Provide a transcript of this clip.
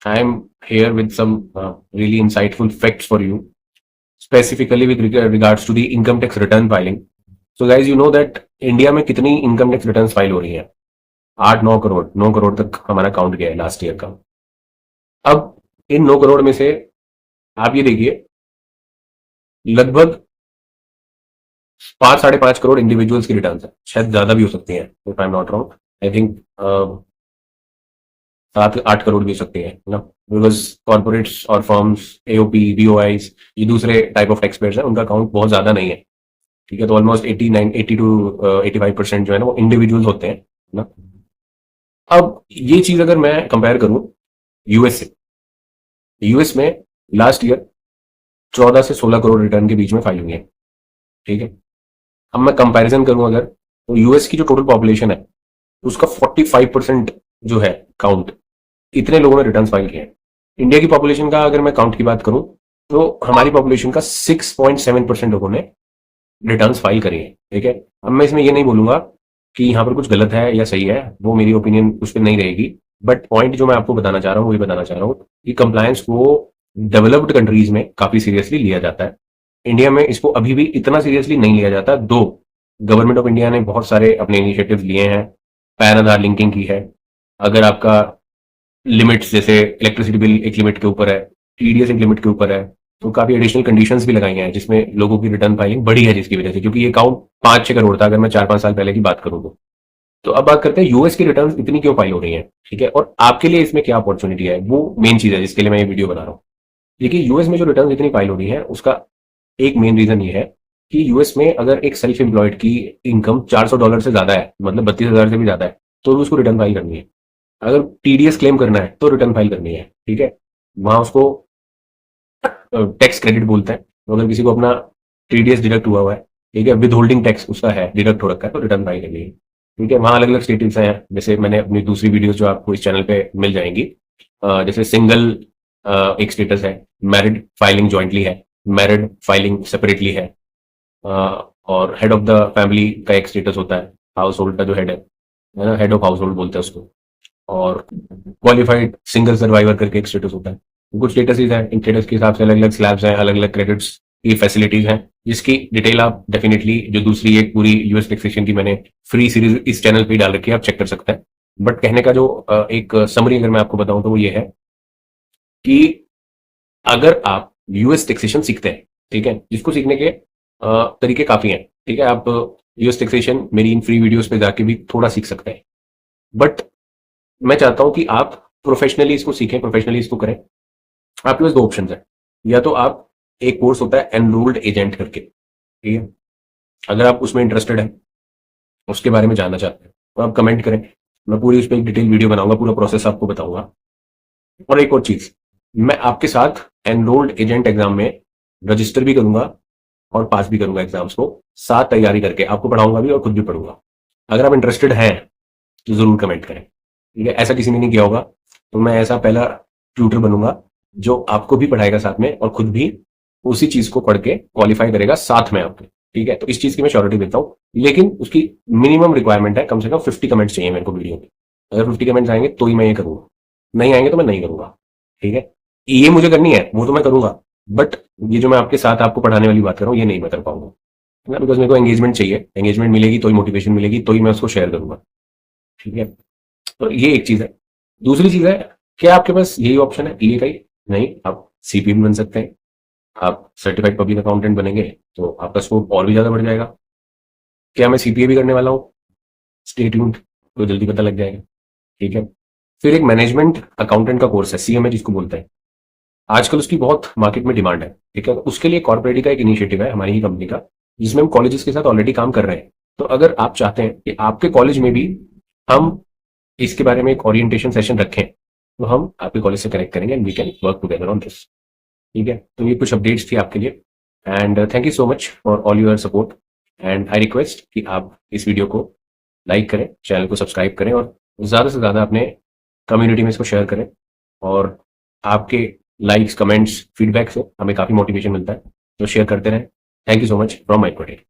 I am here with some really insightful facts for you, specifically with regards to the income tax return filing. So guys, you know that India में कितनी income tax returns file हो रही हैं? 8-9 करोड़, 9 करोड़ तक हमारा count गया है last year का। अब इन 9 करोड़ में से आप ये देखिए, लगभग 5-5.5 करोड़ इंडिविजुअल्स की रिटर्न्स है, शायद ज्यादा भी हो सकती हैं, if I am not wrong. I think 7-8 crore भी हो सकती है ना, बिकॉज कॉर्पोरेट्स और फर्म्स, एओपी, बीओआईज, ये दूसरे टाइप ऑफ टैक्स पेयर्स हैं, उनका अकाउंट बहुत ज्यादा नहीं है। ठीक है, तो ऑलमोस्ट 80 to 85% जो है ना, वो इंडिविजुअल्स होते हैं ना। अब ये चीज अगर मैं कंपेयर करूं यूएस से, यूएस में लास्ट ईयर 14 से 16 करोड़ रिटर्न के बीच में फाइल हुई है। ठीक है, अब मैं कंपैरिजन करूं अगर, तो यूएस की जो टोटल पॉपुलेशन है उसका 45% जो है काउंट, इतने लोगों ने रिटर्न फाइल किए हैं। इंडिया की पॉपुलेशन का अगर मैं काउंट की बात करूं, तो हमारी पॉपुलेशन का 6.7% लोगों ने रिटर्न फाइल करी है। ठीक है, अब मैं इसमें ये नहीं बोलूंगा कि यहाँ पर कुछ गलत है या सही है, वो मेरी ओपिनियन उस पर नहीं रहेगी, बट पॉइंट जो मैं आपको बताना चाह रहा हूँ वही बताना चाह रहा हूँ कि कंप्लायंस को डेवलप्ड कंट्रीज में काफी सीरियसली लिया जाता है। इंडिया में इसको अभी भी इतना सीरियसली नहीं लिया जाता, दो गवर्नमेंट ऑफ इंडिया ने बहुत सारे अपने इनिशिएटिव्स लिए हैं, पैन आधार लिंकिंग की है। अगर आपका लिमिट्स, जैसे इलेक्ट्रिसिटी बिल एक लिमिट के ऊपर है, टीडीएस एक लिमिट के ऊपर है, तो काफी एडिशनल कंडीशंस भी लगाई हैं जिसमें लोगों की रिटर्न फाइलिंग बढ़ी है, जिसकी वजह से, क्योंकि ये अकाउंट 5-6 करोड़ था अगर मैं 4-5 साल पहले की बात करूं तो अब बात करते हैं यूएस की रिटर्न इतनी क्यों फाइल हो रही है। ठीक है, और आपके लिए इसमें क्या अपॉर्चुनिटी है, वो मेन चीज है जिसके लिए मैं ये वीडियो बना रहा हूँ। देखिए, यूएस में जो रिटर्न इतनी फाइल हो रही है उसका एक मेन रीजन ये है कि यूएस में अगर एक सेल्फ एम्प्लॉयड की इनकम $400 से ज्यादा है, मतलब 32,000 से भी ज्यादा है, तो भी उसको रिटर्न फाइल करनी है। अगर टीडीएस क्लेम करना है तो रिटर्न फाइल करनी है। ठीक है, वहां उसको टैक्स क्रेडिट बोलते हैं। तो अगर किसी को अपना टीडीएस डिडक्ट हुआ है, ठीक है, विद होल्डिंग टैक्स उसका है, डिडक्ट हो रखा है, तो रिटर्न फाइल करनी है। ठीक है, वहां अलग अलग स्टेटस हैं, जैसे मैंने अपनी दूसरी वीडियोस जो आपको इस चैनल पे मिल जाएंगी, जैसे सिंगल एक स्टेटस है, मैरिड फाइलिंग ज्वाइंटली है, मैरिड फाइलिंग सेपरेटली है, और हेड ऑफ द फैमिली का एक स्टेटस होता है, हाउस होल्ड का जो हेड है ना, हेड ऑफ हाउस होल्ड बोलते हैं उसको, और क्वालिफाइड सिंगल सर्वाइवर करके एक स्टेटस होता है। कुछ स्टेटस हैं, इन स्टेटस के हिसाब से अलग अलग स्लैब्स हैं, अलग अलग क्रेडिट्स की फैसिलिटीज हैं, जिसकी डिटेल आप डेफिनेटली जो दूसरी एक पूरी यूएस टैक्सेशन की मैंने फ्री सीरीज इस चैनल पे डाल रखी है, आप चेक कर सकते हैं। बट कहने का जो एक समरी अगर मैं आपको बताऊं तो वो ये है कि अगर आप यूएस टैक्सेशन सीखते हैं, ठीक है, जिसको सीखने के तरीके काफी हैं। ठीक है, आप यूएस टैक्सेशन मेरी इन फ्री वीडियोस पे जाके भी थोड़ा सीख सकते हैं, बट मैं चाहता हूं कि आप प्रोफेशनली इसको सीखें, प्रोफेशनली इसको करें। आपके पास दो ऑप्शन है, या तो आप, एक कोर्स होता है एनरोल्ड एजेंट करके, ठीक है, अगर आप उसमें इंटरेस्टेड हैं, उसके बारे में जानना चाहते हैं, तो आप कमेंट करें, मैं पूरी उस पर एक डिटेल वीडियो बनाऊंगा, पूरा प्रोसेस आपको बताऊंगा। और एक और चीज, मैं आपके साथ एनरोल्ड एजेंट एग्जाम में रजिस्टर भी करूंगा और पास भी करूंगा एग्जाम्स को, साथ तैयारी करके आपको पढ़ाऊंगा भी और खुद भी पढ़ूंगा। अगर आप इंटरेस्टेड हैं तो जरूर कमेंट करें। ठीक है, ऐसा किसी ने नहीं किया होगा, तो मैं ऐसा पहला ट्यूटर बनूंगा जो आपको भी पढ़ाएगा साथ में और खुद भी उसी चीज को पढ़ के क्वालिफाई करेगा साथ में आपके। ठीक है, तो इस चीज की मैं श्योरिटी देता हूं, लेकिन उसकी मिनिमम रिक्वायरमेंट है, कम से कम 50 कमेंट्स चाहिए मेरे को वीडियो में। अगर 50 कमेंट्स आएंगे तो ही मैं ये करूंगा, नहीं आएंगे तो मैं नहीं करूंगा। ठीक है, ये मुझे करनी है, वो तो मैं करूंगा, बट ये जो मैं आपके साथ आपको पढ़ाने वाली बात कर रहा हूँ ये नहीं मैं कर पाऊंगा, बिकॉज मेरे को एंगेजमेंट चाहिए, एंगेजमेंट मिलेगी तो ही मोटिवेशन मिलेगी, तो ही मैं उसको शेयर करूंगा। ठीक है, तो ये एक चीज है। दूसरी चीज है, क्या आपके पास यही ऑप्शन है ये का ही? नहीं, आप सीपी भी बन सकते हैं, आप सर्टिफाइड पब्लिक अकाउंटेंट बनेंगे तो आपका स्कोप और भी ज्यादा बढ़ जाएगा। क्या मैं सीपीए भी करने वाला हूँ? स्टे ट्यून्ड, तो जल्दी पता लग जाएगा। ठीक है, फिर एक मैनेजमेंट अकाउंटेंट का कोर्स है, सीएमए जिसको बोलते हैं, आजकल उसकी बहुत मार्केट में डिमांड है। ठीक है, उसके लिए कॉर्पोरेट का एक इनिशिएटिव है हमारी ही कंपनी का, जिसमें हम कॉलेजेस के साथ ऑलरेडी काम कर रहे हैं। तो अगर आप चाहते हैं कि आपके कॉलेज में भी हम इसके बारे में एक ओरिएंटेशन सेशन रखें, तो हम आपके कॉलेज से कनेक्ट करेंगे and we can work together on this. ठीक है, तो ये कुछ अपडेट्स थी आपके लिए, and thank you so much for all your support, and I request कि आप इस वीडियो को लाइक करें, चैनल को सब्सक्राइब करें और ज़्यादा से ज़्यादा अपने कम्युनिटी में इसको शेयर करें। और आपके लाइक्स, कमेंट्स, फीडबैक से हमें काफ़ी मोटिवेशन मिलता है, तो शेयर करते रहें। Thank you so much from my product.